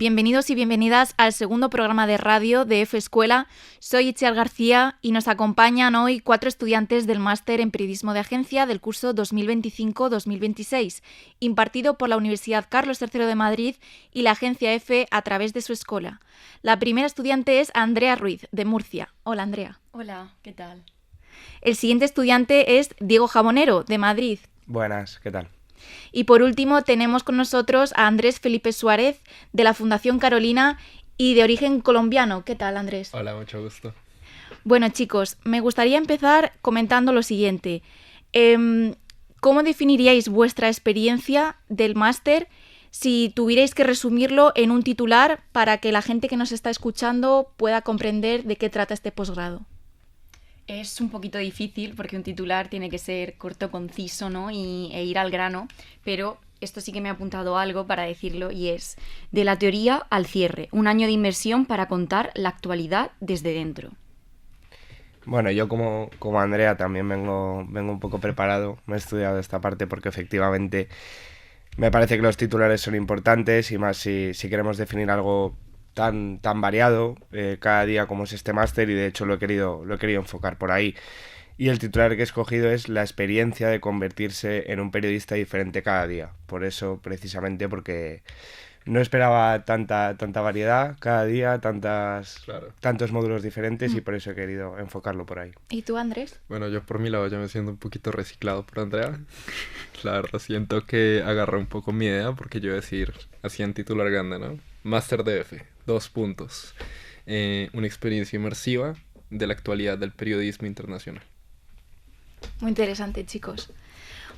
bienvenidos y bienvenidas al segundo programa de radio de F Escuela. Soy Itziar García y nos acompañan hoy 4 estudiantes del máster en Periodismo de Agencia del curso 2025-2026, impartido por la Universidad Carlos III de Madrid y la Agencia F a través de su escuela. La primera estudiante es Andrea Ruiz, de Murcia. Hola, Andrea. Hola, ¿qué tal? El siguiente estudiante es Diego Jabonero, de Madrid. Buenas, ¿qué tal? Y por último tenemos con nosotros a Andrés Felipe Suárez, de la Fundación Carolina y de origen colombiano. ¿Qué tal, Andrés? Hola, mucho gusto. Bueno, chicos, me gustaría empezar comentando lo siguiente. ¿Cómo definiríais vuestra experiencia del máster si tuvierais que resumirlo en un titular para que la gente que nos está escuchando pueda comprender de qué trata este posgrado? Es un poquito difícil porque un titular tiene que ser corto, conciso, ¿no? E ir al grano, pero esto sí que me ha apuntado algo para decirlo y es de la teoría al cierre, un año de inmersión para contar la actualidad desde dentro. Bueno, yo como Andrea también vengo un poco preparado, me he estudiado esta parte porque efectivamente me parece que los titulares son importantes y más si queremos definir algo tan variado cada día como es este máster, y de hecho lo he querido enfocar por ahí. Y el titular que he escogido es la experiencia de convertirse en un periodista diferente cada día. Por eso, precisamente, porque no esperaba tanta variedad cada día, tantos módulos diferentes, y por eso he querido enfocarlo por ahí. ¿Y tú, Andrés? Bueno, yo por mi lado ya me siento un poquito reciclado por Andrea. La verdad siento que agarré un poco mi idea porque yo iba a decir así en titular grande, ¿no? Máster DF, 2 puntos. Una experiencia inmersiva de la actualidad del periodismo internacional. Muy interesante, chicos.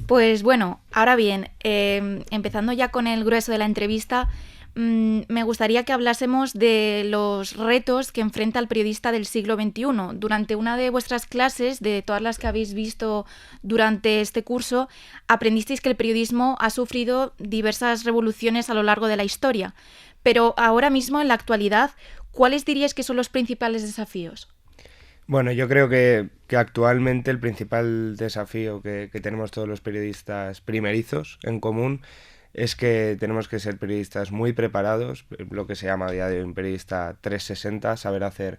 Pues bueno, ahora bien, empezando ya con el grueso de la entrevista, me gustaría que hablásemos de los retos que enfrenta el periodista del siglo XXI. Durante una de vuestras clases, de todas las que habéis visto durante este curso, aprendisteis que el periodismo ha sufrido diversas revoluciones a lo largo de la historia. Pero ahora mismo, en la actualidad, ¿cuáles diríais que son los principales desafíos? Bueno, yo creo que actualmente el principal desafío que tenemos todos los periodistas primerizos en común es que tenemos que ser periodistas muy preparados, lo que se llama a día de hoy un periodista 360, saber hacer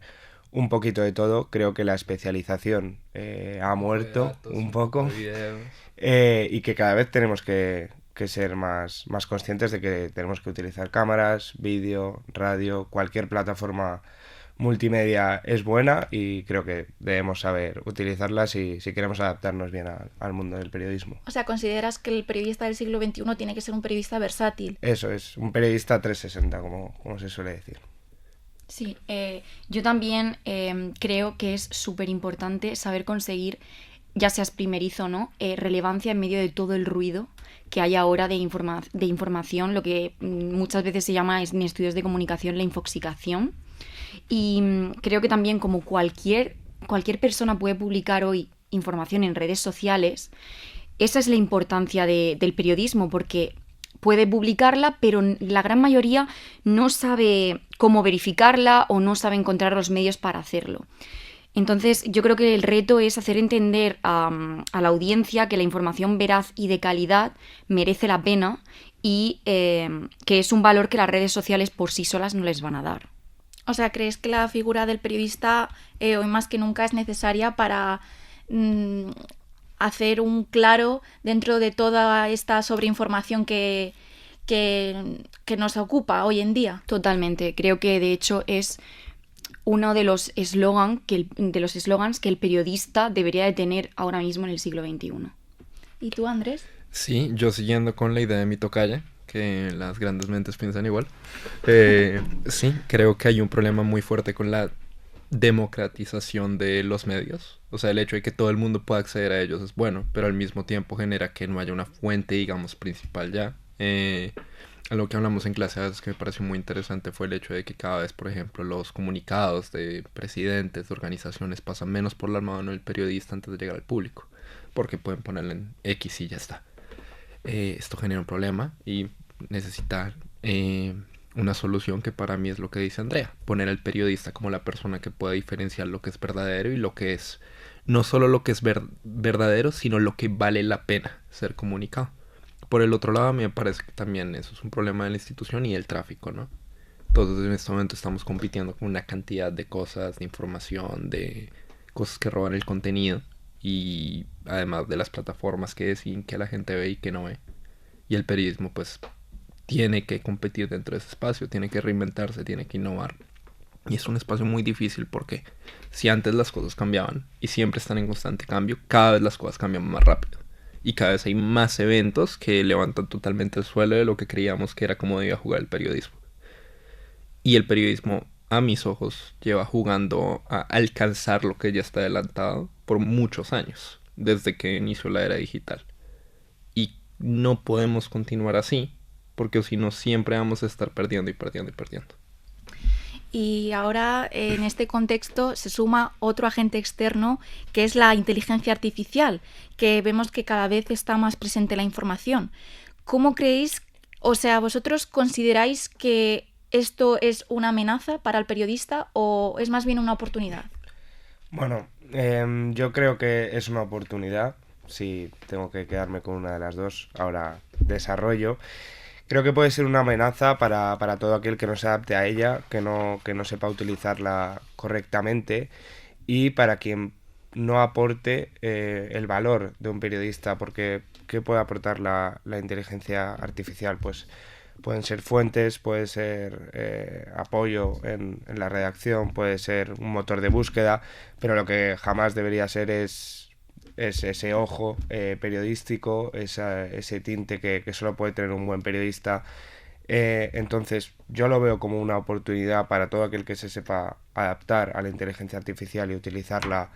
un poquito de todo. Creo que la especialización ha muerto un poco, y que cada vez tenemos que ser más conscientes de que tenemos que utilizar cámaras, vídeo, radio, cualquier plataforma multimedia es buena, y creo que debemos saber utilizarlas si queremos adaptarnos bien al mundo del periodismo. O sea, ¿consideras que el periodista del siglo XXI tiene que ser un periodista versátil? Eso es, un periodista 360, como se suele decir. Sí, yo también creo que es súper importante saber conseguir, ya seas primerizo o no, relevancia en medio de todo el ruido que hay ahora de información, lo que muchas veces se llama en estudios de comunicación la infoxicación. Y creo que también, como cualquier persona puede publicar hoy información en redes sociales, esa es la importancia del periodismo, porque puede publicarla, pero la gran mayoría no sabe cómo verificarla o no sabe encontrar los medios para hacerlo. Entonces, yo creo que el reto es hacer entender a la audiencia que la información veraz y de calidad merece la pena y que es un valor que las redes sociales por sí solas no les van a dar. O sea, ¿crees que la figura del periodista hoy más que nunca es necesaria para hacer un claro dentro de toda esta sobreinformación que nos ocupa hoy en día? Totalmente. Creo que de hecho es uno de los eslogans que el periodista debería de tener ahora mismo en el siglo XXI. ¿Y tú, Andrés? Sí, yo siguiendo con la idea de mi tocaya, que las grandes mentes piensan igual. Sí, creo que hay un problema muy fuerte con la democratización de los medios. O sea, el hecho de que todo el mundo pueda acceder a ellos es bueno, pero al mismo tiempo genera que no haya una fuente, digamos, principal ya. Algo que hablamos en clase a veces que me pareció muy interesante fue el hecho de que cada vez, por ejemplo, los comunicados de presidentes, de organizaciones, pasan menos por la mano del periodista antes de llegar al público, porque pueden ponerle en X y ya está. Esto genera un problema y necesita una solución que para mí es lo que dice Andrea: poner al periodista como la persona que pueda diferenciar lo que es verdadero y lo que es, no solo lo que es verdadero, sino lo que vale la pena ser comunicado. Por el otro lado, a mí me parece que también eso es un problema de la institución y el tráfico, ¿no? Todos en este momento estamos compitiendo con una cantidad de cosas, de información, de cosas que roban el contenido y además de las plataformas que deciden que la gente ve y que no ve. Y el periodismo pues tiene que competir dentro de ese espacio, tiene que reinventarse, tiene que innovar. Y es un espacio muy difícil porque si antes las cosas cambiaban y siempre están en constante cambio, cada vez las cosas cambian más rápido. Y cada vez hay más eventos que levantan totalmente el suelo de lo que creíamos que era como debía jugar el periodismo. Y el periodismo, a mis ojos, lleva jugando a alcanzar lo que ya está adelantado por muchos años, desde que inició la era digital. Y no podemos continuar así, porque si no siempre vamos a estar perdiendo y perdiendo y perdiendo. Y ahora en este contexto se suma otro agente externo que es la inteligencia artificial, que vemos que cada vez está más presente la información. ¿Cómo creéis, o sea, vosotros consideráis que esto es una amenaza para el periodista o es más bien una oportunidad? Bueno, yo creo que es una oportunidad. Si tengo que quedarme con una de las dos, ahora desarrollo. Creo que puede ser una amenaza para todo aquel que no se adapte a ella, que no sepa utilizarla correctamente y para quien no aporte el valor de un periodista, porque ¿qué puede aportar la inteligencia artificial? Pues pueden ser fuentes, puede ser apoyo en la redacción, puede ser un motor de búsqueda, pero lo que jamás debería ser es ese ojo periodístico, ese tinte que solo puede tener un buen periodista. Entonces yo lo veo como una oportunidad para todo aquel que se sepa adaptar a la inteligencia artificial y utilizarla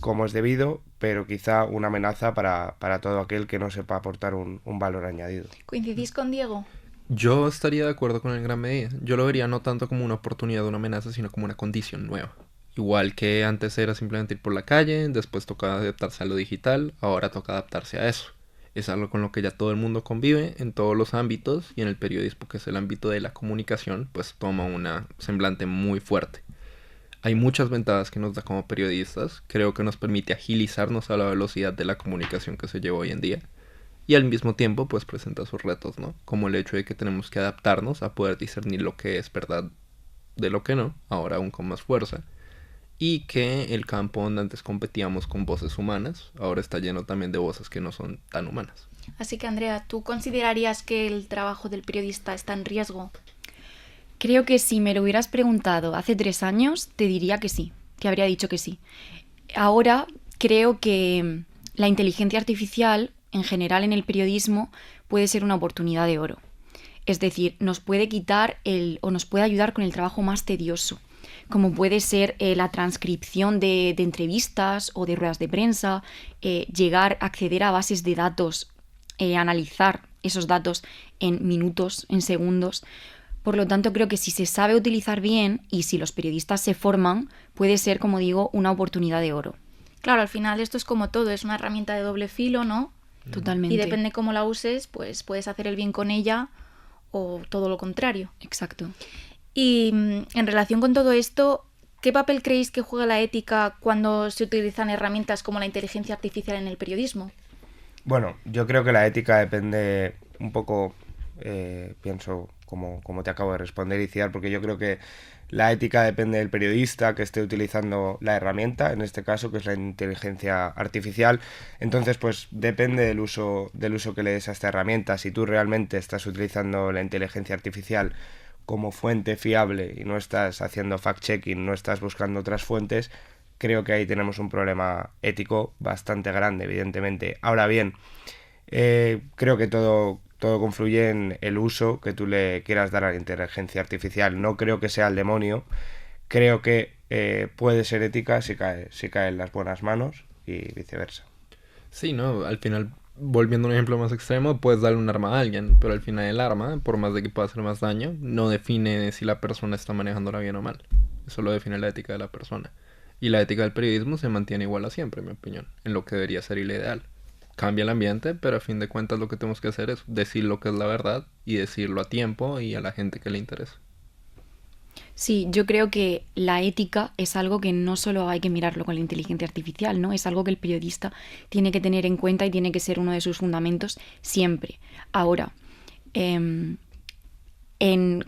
como es debido, pero quizá una amenaza para todo aquel que no sepa aportar un valor añadido. ¿Coincidís con Diego? Yo estaría de acuerdo con él en gran medida. Yo lo vería no tanto como una oportunidad o una amenaza, sino como una condición nueva. Igual que antes era simplemente ir por la calle, después tocaba adaptarse a lo digital, ahora toca adaptarse a eso. Es algo con lo que ya todo el mundo convive en todos los ámbitos y en el periodismo, que es el ámbito de la comunicación, pues toma una semblante muy fuerte. Hay muchas ventajas que nos da como periodistas, creo que nos permite agilizarnos a la velocidad de la comunicación que se lleva hoy en día. Y al mismo tiempo pues presenta sus retos, ¿no? Como el hecho de que tenemos que adaptarnos a poder discernir lo que es verdad de lo que no, ahora aún con más fuerza. Y que el campo donde antes competíamos con voces humanas, ahora está lleno también de voces que no son tan humanas. Así que Andrea, ¿tú considerarías que el trabajo del periodista está en riesgo? Creo que si me lo hubieras preguntado hace 3 años, te diría que sí, te habría dicho que sí. Ahora creo que la inteligencia artificial, en general en el periodismo, puede ser una oportunidad de oro. Es decir, nos puede quitar o nos puede ayudar con el trabajo más tedioso, como puede ser la transcripción de entrevistas o de ruedas de prensa, llegar a acceder a bases de datos, analizar esos datos en minutos, en segundos. Por lo tanto, creo que si se sabe utilizar bien y si los periodistas se forman, puede ser, como digo, una oportunidad de oro. Claro, al final esto es como todo, es una herramienta de doble filo, ¿no? Totalmente. Y depende cómo la uses, pues puedes hacer el bien con ella o todo lo contrario. Exacto. Y en relación con todo esto, ¿qué papel creéis que juega la ética cuando se utilizan herramientas como la inteligencia artificial en el periodismo? Bueno, yo creo que la ética depende un poco, pienso como te acabo de responder, Iciar, porque yo creo que la ética depende del periodista que esté utilizando la herramienta, en este caso que es la inteligencia artificial. Entonces pues depende del uso que le des a esta herramienta. Si tú realmente estás utilizando la inteligencia artificial como fuente fiable y no estás haciendo fact-checking, no estás buscando otras fuentes, creo que ahí tenemos un problema ético bastante grande, evidentemente. Ahora bien, creo que todo confluye en el uso que tú le quieras dar a la inteligencia artificial. No creo que sea el demonio, creo que puede ser ética si cae en las buenas manos y viceversa. Sí, ¿no? Al final, volviendo a un ejemplo más extremo, puedes darle un arma a alguien, pero al final el arma, por más de que pueda hacer más daño, no define si la persona está manejándola bien o mal. Eso lo define la ética de la persona. Y la ética del periodismo se mantiene igual a siempre, en mi opinión, en lo que debería ser el ideal. Cambia el ambiente, pero a fin de cuentas lo que tenemos que hacer es decir lo que es la verdad y decirlo a tiempo y a la gente que le interesa. Sí, yo creo que la ética es algo que no solo hay que mirarlo con la inteligencia artificial, ¿no? Es algo que el periodista tiene que tener en cuenta y tiene que ser uno de sus fundamentos siempre. Ahora,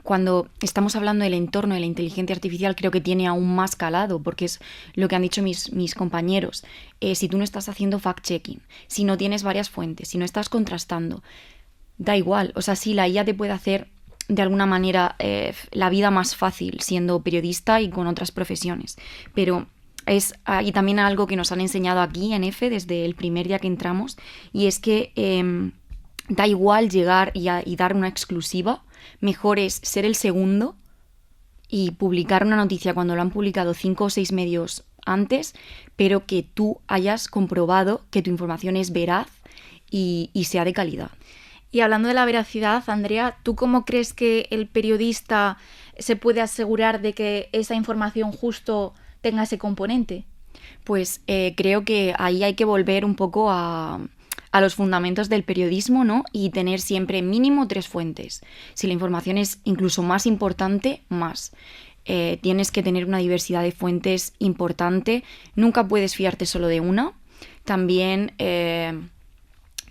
cuando estamos hablando del entorno de la inteligencia artificial, creo que tiene aún más calado, porque es lo que han dicho mis compañeros. Si tú no estás haciendo fact-checking, si no tienes varias fuentes, si no estás contrastando, da igual. O sea, sí, la IA te puede hacer de alguna manera la vida más fácil siendo periodista y con otras profesiones, pero es y también algo que nos han enseñado aquí en EFE desde el primer día que entramos, y es que da igual llegar y dar una exclusiva. Mejor es ser el segundo y publicar una noticia cuando lo han publicado 5 o 6 medios antes, pero que tú hayas comprobado que tu información es veraz y sea de calidad. Y hablando de la veracidad, Andrea, ¿tú cómo crees que el periodista se puede asegurar de que esa información justo tenga ese componente? Pues creo que ahí hay que volver un poco a los fundamentos del periodismo, ¿no? Y tener siempre mínimo 3 fuentes. Si la información es incluso más importante, más. Tienes que tener una diversidad de fuentes importante. Nunca puedes fiarte solo de una. También,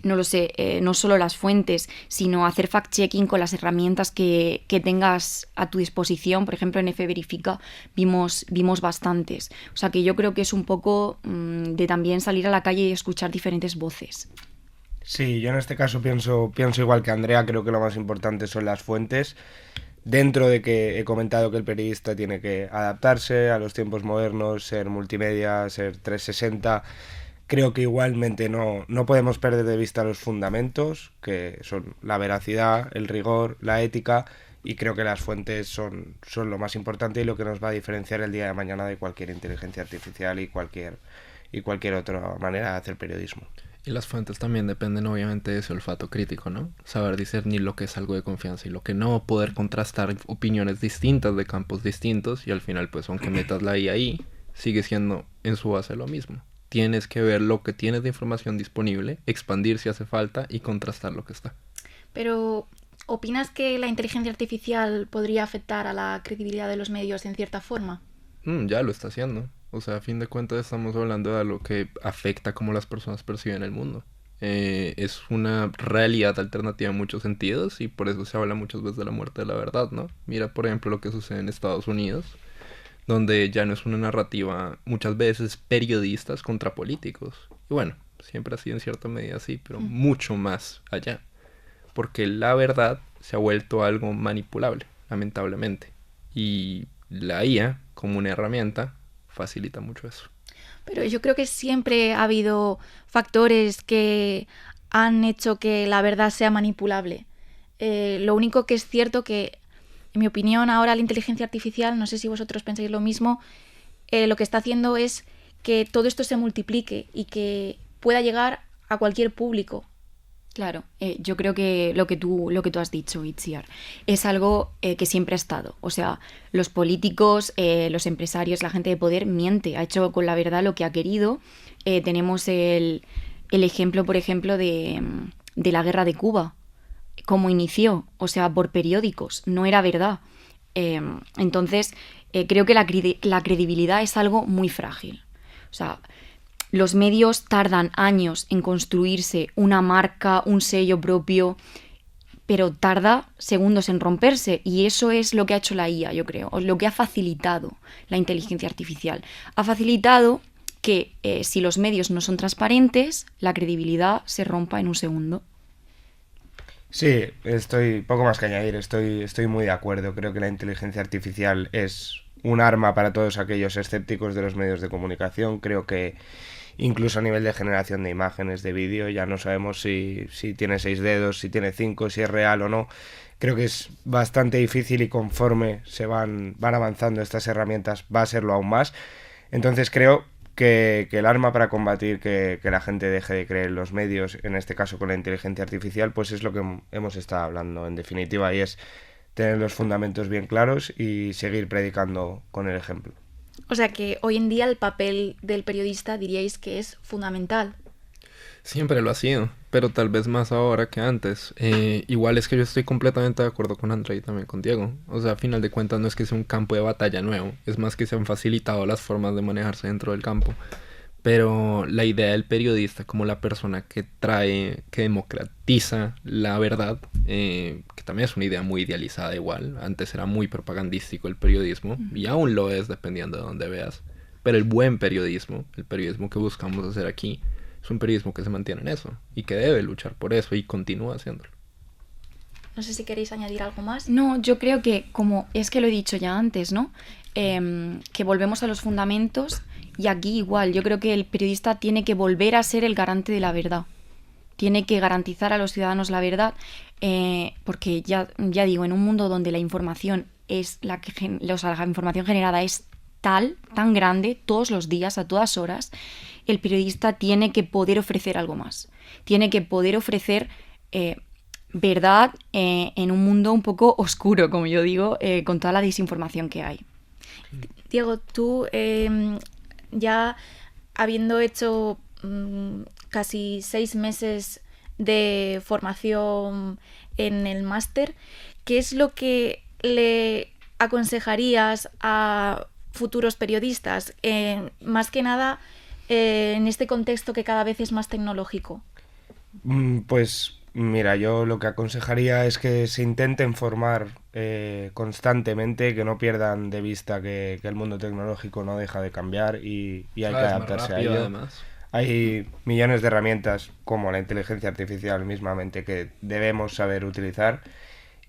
no lo sé, no solo las fuentes, sino hacer fact-checking con las herramientas que tengas a tu disposición. Por ejemplo, en F Verifica vimos bastantes. O sea que yo creo que es un poco de también salir a la calle y escuchar diferentes voces. Sí, yo en este caso pienso igual que Andrea. Creo que lo más importante son las fuentes. Dentro de que he comentado que el periodista tiene que adaptarse a los tiempos modernos, ser multimedia, ser 360, creo que igualmente no podemos perder de vista los fundamentos, que son la veracidad, el rigor, la ética, y creo que las fuentes son lo más importante y lo que nos va a diferenciar el día de mañana de cualquier inteligencia artificial y cualquier otra manera de hacer periodismo. Y las fuentes también dependen obviamente de ese olfato crítico, ¿no? Saber discernir lo que es algo de confianza y lo que no, poder contrastar opiniones distintas de campos distintos, y al final pues aunque metas la IA ahí, sigue siendo en su base lo mismo. Tienes que ver lo que tienes de información disponible, expandir si hace falta y contrastar lo que está. Pero, ¿opinas que la inteligencia artificial podría afectar a la credibilidad de los medios en cierta forma? Ya lo está haciendo. O sea, a fin de cuentas estamos hablando de algo que afecta cómo las personas perciben el mundo. Es una realidad alternativa en muchos sentidos y por eso se habla muchas veces de la muerte de la verdad, ¿no? Mira, por ejemplo, lo que sucede en Estados Unidos, donde ya no es una narrativa muchas veces periodistas contra políticos. Y bueno, siempre ha sido en cierta medida así, pero mucho más allá. Porque la verdad se ha vuelto algo manipulable, lamentablemente. Y la IA, como una herramienta, facilita mucho eso. Pero yo creo que siempre ha habido factores que han hecho que la verdad sea manipulable. Lo único que es cierto que, en mi opinión, ahora la inteligencia artificial, no sé si vosotros pensáis lo mismo, lo que está haciendo es que todo esto se multiplique y que pueda llegar a cualquier público. Claro, yo creo que lo que tú has dicho, Itziar, es algo que siempre ha estado. O sea, los políticos, los empresarios, la gente de poder miente, ha hecho con la verdad lo que ha querido. Tenemos el ejemplo, por ejemplo, de la guerra de Cuba, cómo inició, o sea, por periódicos, no era verdad. Entonces, creo que la credibilidad es algo muy frágil. O sea, los medios tardan años en construirse una marca, un sello propio, pero tarda segundos en romperse, y eso es lo que ha hecho la IA, yo creo, o lo que ha facilitado la inteligencia artificial. Ha facilitado que si los medios no son transparentes, la credibilidad se rompa en un segundo. Sí, estoy poco más que añadir, estoy muy de acuerdo. Creo que la inteligencia artificial es un arma para todos aquellos escépticos de los medios de comunicación. Creo que incluso a nivel de generación de imágenes, de vídeo, ya no sabemos si tiene 6 dedos, si tiene 5, si es real o no. Creo que es bastante difícil y conforme se van avanzando estas herramientas va a serlo aún más. Entonces creo que el arma para combatir que la gente deje de creer en los medios, en este caso con la inteligencia artificial, pues es lo que hemos estado hablando en definitiva, y es tener los fundamentos bien claros y seguir predicando con el ejemplo. O sea que hoy en día el papel del periodista diríais que es fundamental. Siempre lo ha sido, pero tal vez más ahora que antes. Igual es que yo estoy completamente de acuerdo con André y también con Diego. O sea, a final de cuentas no es que sea un campo de batalla nuevo, es más que se han facilitado las formas de manejarse dentro del campo. Pero la idea del periodista como la persona que trae, que democratiza la verdad, que también es una idea muy idealizada igual. Antes era muy propagandístico el periodismo, y aún lo es dependiendo de dónde veas. Pero el buen periodismo, el periodismo que buscamos hacer aquí, es un periodismo que se mantiene en eso, y que debe luchar por eso, y continúa haciéndolo. No sé si queréis añadir algo más. No, yo creo que, como es que lo he dicho ya antes, ¿no? Que volvemos a los fundamentos, y aquí igual, yo creo que el periodista tiene que volver a ser el garante de la verdad. Tiene que garantizar a los ciudadanos la verdad, porque ya digo, en un mundo donde la información es la información generada es tan grande, todos los días, a todas horas, el periodista tiene que poder ofrecer algo más. Tiene que poder ofrecer verdad en un mundo un poco oscuro, como yo digo, con toda la desinformación que hay. Diego, tú ya habiendo hecho casi 6 meses de formación en el máster, ¿qué es lo que le aconsejarías a futuros periodistas? Más que nada en este contexto que cada vez es más tecnológico. Pues mira, yo lo que aconsejaría es que se intenten formar constantemente, que no pierdan de vista que el mundo tecnológico no deja de cambiar y hay que adaptarse a ello. Además. Hay millones de herramientas como la inteligencia artificial mismamente que debemos saber utilizar.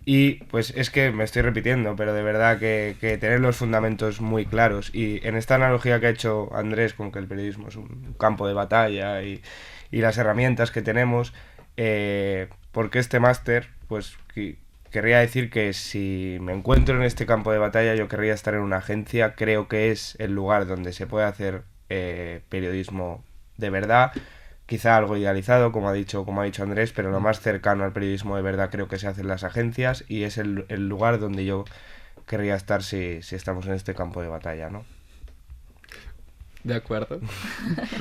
Y pues es que me estoy repitiendo, pero de verdad que tener los fundamentos muy claros. Y en esta analogía que ha hecho Andrés con que el periodismo es un campo de batalla y las herramientas que tenemos, porque este máster, pues querría decir que si me encuentro en este campo de batalla, yo querría estar en una agencia. Creo que es el lugar donde se puede hacer periodismo de verdad. Quizá algo idealizado, como ha dicho Andrés, pero lo más cercano al periodismo de verdad creo que se hace en las agencias, y es el lugar donde yo querría estar si estamos en este campo de batalla, ¿no? De acuerdo.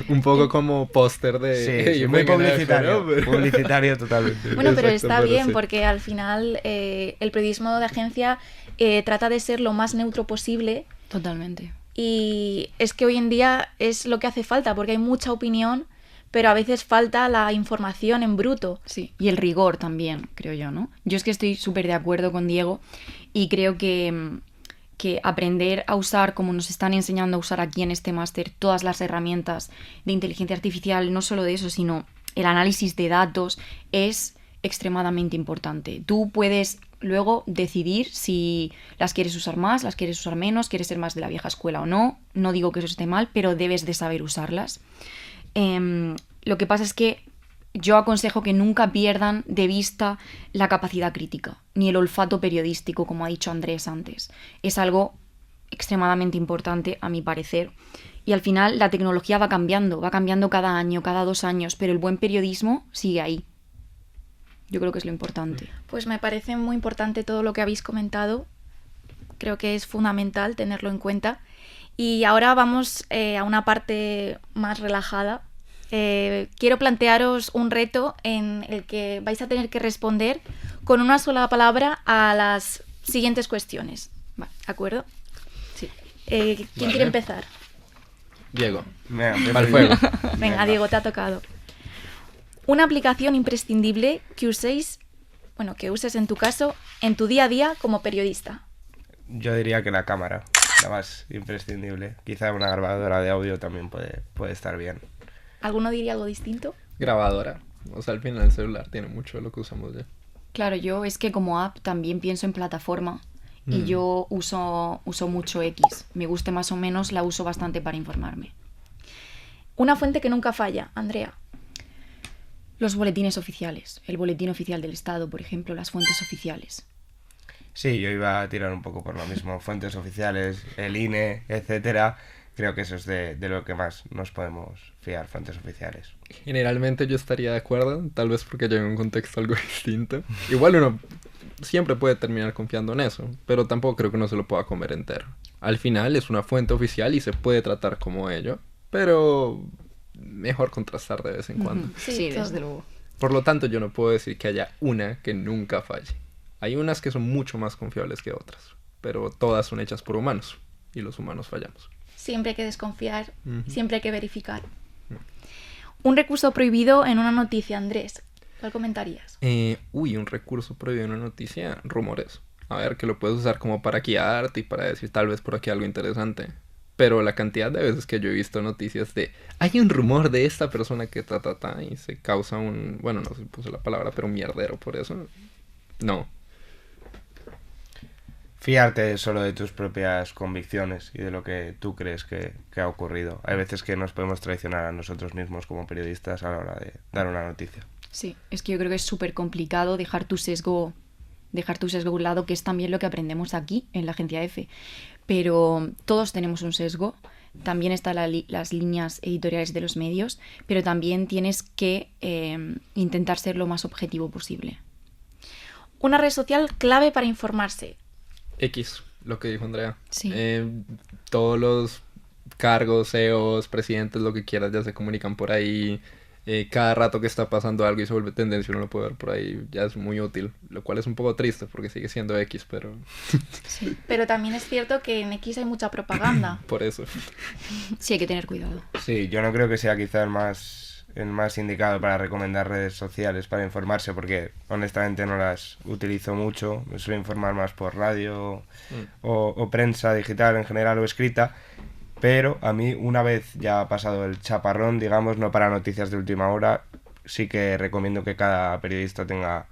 Un poco como póster de... Sí, muy publicitario, ¿no? Publicitario totalmente. Bueno, pero Exacto, está bien, sí. porque al final el periodismo de agencia trata de ser lo más neutro posible. Totalmente. Y es que hoy en día es lo que hace falta, porque hay mucha opinión, pero a veces falta la información en bruto. Sí, y el rigor también, creo yo, ¿no? Yo es que estoy súper de acuerdo con Diego y creo que aprender a usar, como nos están enseñando a usar aquí en este máster, todas las herramientas de inteligencia artificial, no solo de eso, sino el análisis de datos, es extremadamente importante. Tú puedes luego decidir si las quieres usar más, las quieres usar menos, quieres ser más de la vieja escuela o no. No digo que eso esté mal, pero debes de saber usarlas. Lo que pasa es que yo aconsejo que nunca pierdan de vista la capacidad crítica, ni el olfato periodístico, como ha dicho Andrés antes. Es algo extremadamente importante, a mi parecer. Y al final la tecnología va cambiando cada año, cada 2 años, pero el buen periodismo sigue ahí. Yo creo que es lo importante. Pues me parece muy importante todo lo que habéis comentado. Creo que es fundamental tenerlo en cuenta. Y ahora vamos a una parte más relajada. Quiero plantearos un reto en el que vais a tener que responder con una sola palabra a las siguientes cuestiones. Vale, ¿de acuerdo? Sí. ¿Quién quiere empezar? Diego, Venga, al fuego. Venga, Diego, te ha tocado. Una aplicación imprescindible que uses en tu caso, en tu día a día como periodista. Yo diría que la cámara, la más imprescindible. Quizá una grabadora de audio también puede estar bien. ¿Alguno diría algo distinto? Grabadora. O sea, al final el celular tiene mucho de lo que usamos ya. Claro, yo es que como app también pienso en plataforma y yo uso mucho X. Me guste más o menos, la uso bastante para informarme. Una fuente que nunca falla, Andrea. Los boletines oficiales, el boletín oficial del Estado, por ejemplo, las fuentes oficiales. Sí, yo iba a tirar un poco por lo mismo. Fuentes oficiales, el INE, etcétera. Creo que eso es de lo que más nos podemos fiar, fuentes oficiales. Generalmente yo estaría de acuerdo, tal vez porque yo en un contexto algo distinto. Igual uno siempre puede terminar confiando en eso, pero tampoco creo que uno se lo pueda comer entero. Al final es una fuente oficial y se puede tratar como ello, pero mejor contrastar de vez en cuando. Sí, todo. desde luego. Por lo tanto, yo no puedo decir que haya una que nunca falle. Hay unas que son mucho más confiables que otras, pero todas son hechas por humanos y los humanos fallamos. Siempre hay que desconfiar, siempre hay que verificar. Un recurso prohibido en una noticia, Andrés. ¿Cuál comentarías? Un recurso prohibido en una noticia, rumores. A ver, que lo puedes usar como para guiarte y para decir tal vez por aquí algo interesante. Pero la cantidad de veces que yo he visto noticias de hay un rumor de esta persona que y se causa un, bueno, no se puso la palabra, pero un mierdero por eso. No. Fiarte solo de tus propias convicciones y de lo que tú crees que ha ocurrido. Hay veces que nos podemos traicionar a nosotros mismos como periodistas a la hora de dar una noticia. Sí, es que yo creo que es súper complicado dejar tu sesgo a un lado, que es también lo que aprendemos aquí en la agencia F. Pero todos tenemos un sesgo, también están las líneas editoriales de los medios, pero también tienes que intentar ser lo más objetivo posible. Una red social clave para informarse. X, lo que dijo Andrea. Sí. Todos los cargos, CEOs, presidentes, lo que quieras, ya se comunican por ahí. Cada rato que está pasando algo y se vuelve tendencia, uno lo puede ver por ahí, ya es muy útil, lo cual es un poco triste porque sigue siendo X, pero... Sí, pero también es cierto que en X hay mucha propaganda. Por eso. Sí, hay que tener cuidado. Sí, yo no creo que sea quizá el más indicado para recomendar redes sociales para informarse, porque honestamente no las utilizo mucho, me suelo informar más por radio o prensa digital en general o escrita. Pero a mí, una vez ya ha pasado el chaparrón, digamos, no para noticias de última hora, sí que recomiendo que cada periodista tenga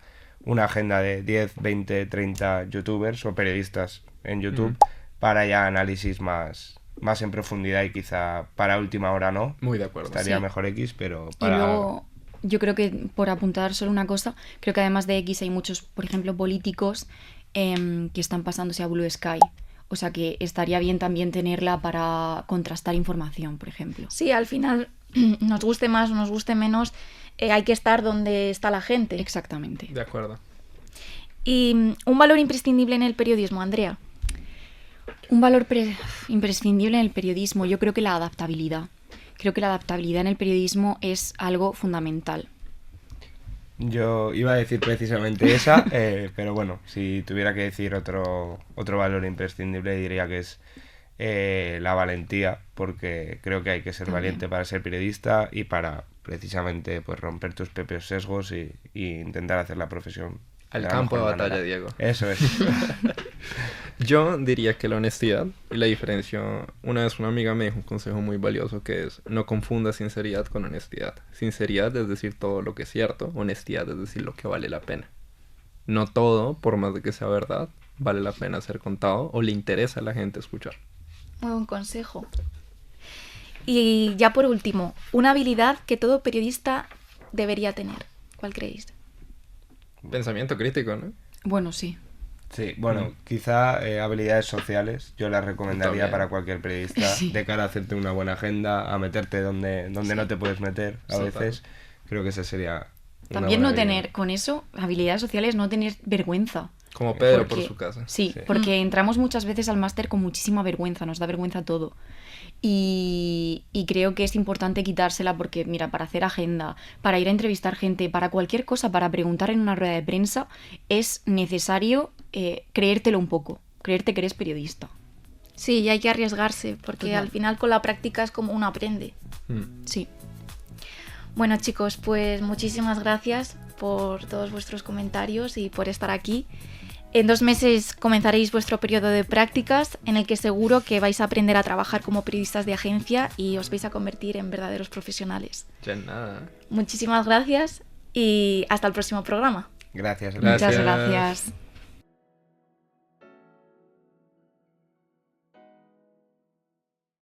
una agenda de 10, 20, 30 youtubers o periodistas en YouTube para ya análisis más en profundidad y quizá para última hora no. Muy de acuerdo. Estaría Sí. mejor X, pero para... Y luego, yo creo que, por apuntar solo una cosa, creo que además de X hay muchos, por ejemplo, políticos que están pasándose a Blue Sky. O sea que estaría bien también tenerla para contrastar información, por ejemplo. Sí, al final, nos guste más o nos guste menos, hay que estar donde está la gente. Exactamente. De acuerdo. Y un valor imprescindible en el periodismo, Andrea. Un valor imprescindible en el periodismo, yo creo que la adaptabilidad. Creo que la adaptabilidad en el periodismo es algo fundamental. Yo iba a decir precisamente esa, pero bueno, si tuviera que decir otro valor imprescindible diría que es la valentía, porque creo que hay que ser valiente para ser periodista y para precisamente pues romper tus propios sesgos y intentar hacer la profesión Al la campo de mejor batalla, manera. Diego. Eso es. Yo diría que la honestidad y la diferencia... Una vez una amiga me dijo un consejo muy valioso que es no confundas sinceridad con honestidad. Sinceridad es decir todo lo que es cierto, honestidad es decir lo que vale la pena. No todo, por más de que sea verdad, vale la pena ser contado o le interesa a la gente escuchar. Muy buen consejo. Y ya por último, una habilidad que todo periodista debería tener. ¿Cuál creéis? Pensamiento crítico, ¿no? Bueno, sí. Sí, bueno, quizá habilidades sociales yo las recomendaría También. para cualquier periodista Sí. de cara a hacerte una buena agenda, a meterte donde no te puedes meter a Sí, veces. Creo que esa sería una También buena no tener, habilidad. con eso, habilidades sociales, no tener vergüenza. Como Pedro Porque- por su casa. Sí, porque entramos muchas veces al máster con muchísima vergüenza, nos da vergüenza todo. Y creo que es importante quitársela porque, mira, para hacer agenda, para ir a entrevistar gente, para cualquier cosa, para preguntar en una rueda de prensa, es necesario creértelo un poco, creerte que eres periodista. Sí, y hay que arriesgarse, porque Total. al final con la práctica es como uno aprende. Sí. Bueno, chicos, pues muchísimas gracias por todos vuestros comentarios y por estar aquí. En 2 meses comenzaréis vuestro periodo de prácticas en el que seguro que vais a aprender a trabajar como periodistas de agencia y os vais a convertir en verdaderos profesionales. Ya nada. Muchísimas gracias y hasta el próximo programa. Gracias. Gracias. Muchas gracias.